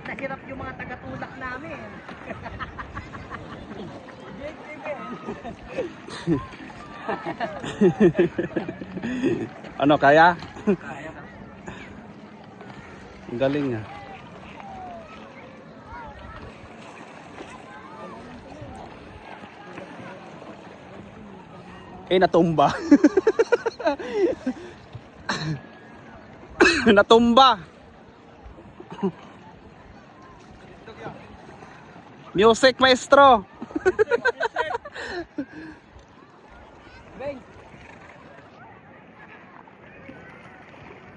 na hirap yung mga taga-tulak namin. Ano, kaya? Kaya ka. Ang galing ah. Natumba. Natumba. Music maestro. Beng.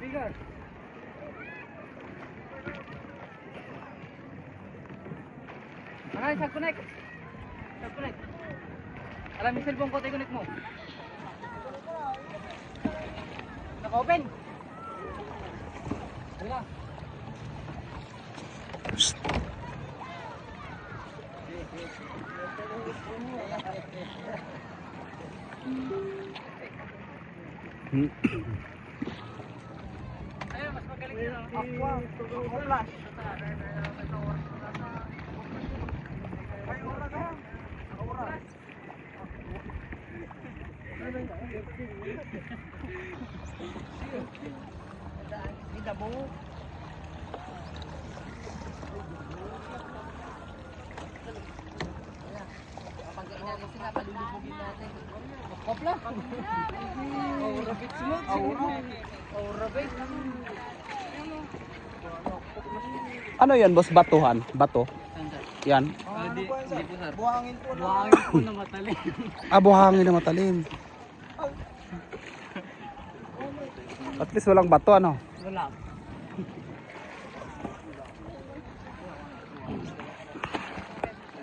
Bigger. Aray, sag-connect. Sag-connect. Alam, yung cellphone ko, tayo connect mo. Naka-open. Wala. Ayun, mas magaling yun. Aqua. Aqua Flash. Kopla. Aura bit smooth. Aura bit. Ano yan, boss? Batuhan? Bato? Yan. Hindi po sir. Buhangin po na. Buhangin po na matalim. Buhangin na matalim. At least walang bato, ano? Wala.